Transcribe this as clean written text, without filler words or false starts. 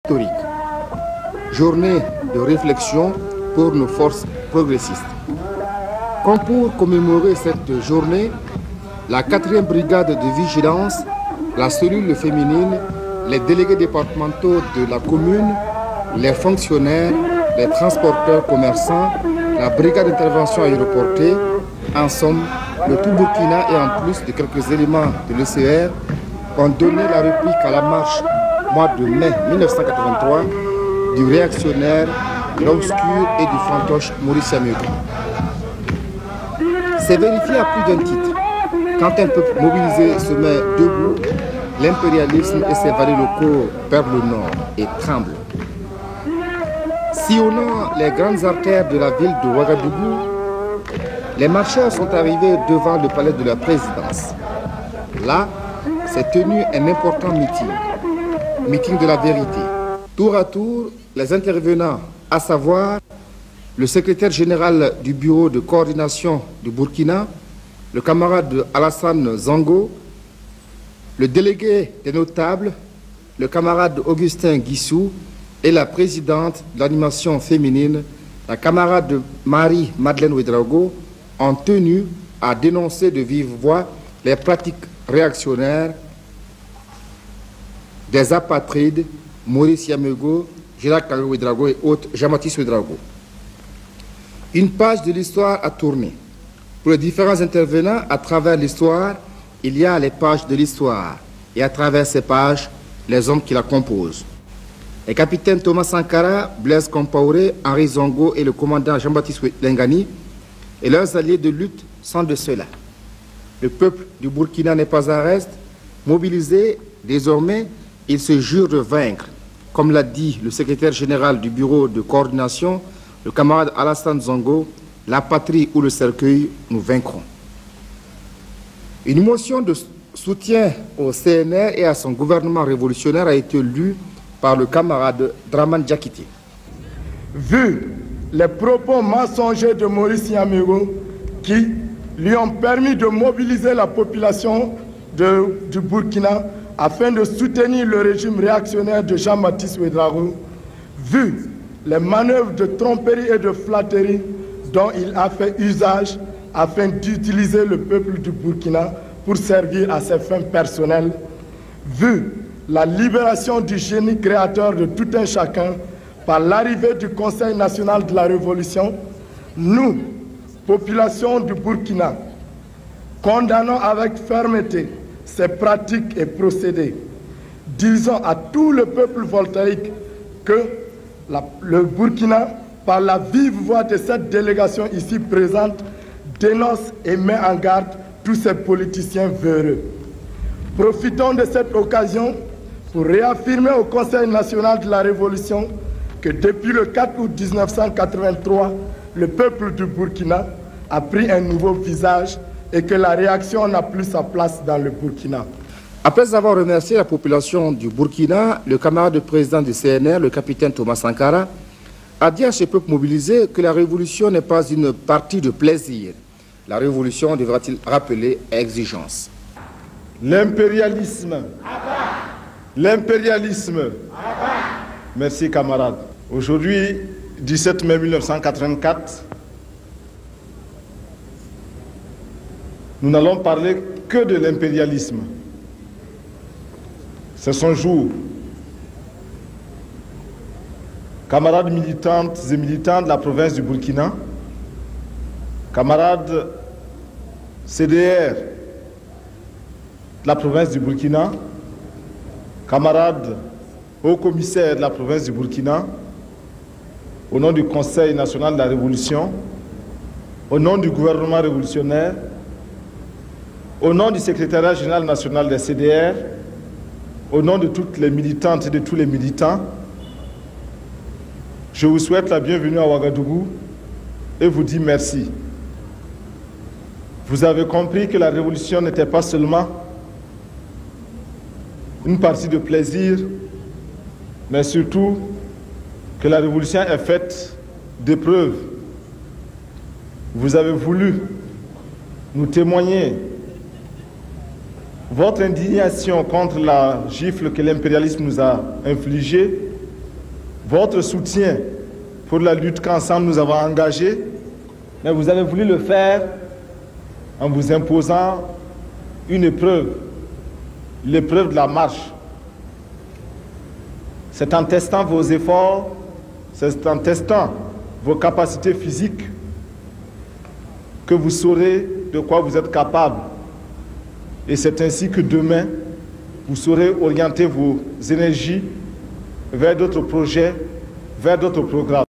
historique. Journée de réflexion pour nos forces progressistes. Comme pour commémorer cette journée, la 4e brigade de vigilance, la cellule féminine, les délégués départementaux de la commune, les fonctionnaires, les transporteurs commerçants, la brigade d'intervention aéroportée, en somme, le tout Burkina et en plus de quelques éléments de l'ECR ont donné la réplique à la marche mois de mai 1983 du réactionnaire, l'obscur et du fantoche Maurice Yamégo. C'est vérifié à plus d'un titre. Quand un peuple mobilisé se met debout, l'impérialisme et ses valets locaux perdent le nord et tremblent. Sillonnant les grandes artères de la ville de Ouagadougou, les marcheurs sont arrivés devant le palais de la présidence. Là, s'est tenu un important meeting de la vérité. Tour à tour, les intervenants, à savoir le secrétaire général du bureau de coordination du Burkina, le camarade Alassane Zango, le délégué des notables, le camarade Augustin Guissou et la présidente de l'animation féminine, la camarade Marie-Madeleine Ouedraogo, ont tenu à dénoncer de vive voix les pratiques réactionnaires des apatrides Maurice Yamégo, Gérard Ouedraogo et autres, Jean-Baptiste Ouedraogo. Une page de l'histoire a tourné. Pour les différents intervenants, à travers l'histoire, il y a les pages de l'histoire. Et à travers ces pages, les hommes qui la composent. Les capitaines Thomas Sankara, Blaise Compaoré, Henri Zongo et le commandant Jean-Baptiste Lengani et leurs alliés de lutte sont de ceux-là. Le peuple du Burkina n'est pas en reste. Mobilisé, désormais, il se jure de vaincre. Comme l'a dit le secrétaire général du bureau de coordination, le camarade Alassane Zongo, la patrie ou le cercueil, nous vaincrons. Une motion de soutien au CNR et à son gouvernement révolutionnaire a été lue par le camarade Draman Diakité. Vu les propos mensongers de Maurice Yamégo qui lui ont permis de mobiliser la population du Burkina afin de soutenir le régime réactionnaire de Jean-Baptiste Ouedraogo, vu les manœuvres de tromperie et de flatterie dont il a fait usage afin d'utiliser le peuple du Burkina pour servir à ses fins personnelles, vu la libération du génie créateur de tout un chacun par l'arrivée du Conseil national de la Révolution, nous, population du Burkina, condamnons avec fermeté ces pratiques et procédés. Disons à tout le peuple voltaïque que le Burkina, par la vive voix de cette délégation ici présente, dénonce et met en garde tous ces politiciens véreux. Profitons de cette occasion pour réaffirmer au Conseil national de la Révolution que depuis le 4 août 1983, le peuple du Burkina a pris un nouveau visage et que la réaction n'a plus sa place dans le Burkina. Après avoir remercié la population du Burkina, le camarade président du CNR, le capitaine Thomas Sankara, a dit à ce peuple mobilisé que la révolution n'est pas une partie de plaisir. La révolution devra-t-il rappeler à exigence. L'impérialisme. L'impérialisme. Merci camarades. Aujourd'hui, 17 mai 1984, nous n'allons parler que de l'impérialisme. C'est son jour. Camarades militantes et militants de la province du Burkina, camarades CDR de la province du Burkina, camarades haut-commissaires de la province du Burkina, au nom du Conseil national de la Révolution, au nom du gouvernement révolutionnaire, au nom du secrétariat général national des CDR, au nom de toutes les militantes et de tous les militants, je vous souhaite la bienvenue à Ouagadougou et vous dis merci. Vous avez compris que la révolution n'était pas seulement une partie de plaisir, mais surtout que la révolution est faite d'épreuves. Vous avez voulu nous témoigner votre indignation contre la gifle que l'impérialisme nous a infligée votre soutien pour la lutte qu'ensemble nous avons engagée, mais vous avez voulu le faire en vous imposant une épreuve, l'épreuve de la marche. C'est en testant vos efforts, c'est en testant vos capacités physiques que vous saurez de quoi vous êtes capable. Et c'est ainsi que demain, vous saurez orienter vos énergies vers d'autres projets, vers d'autres programmes.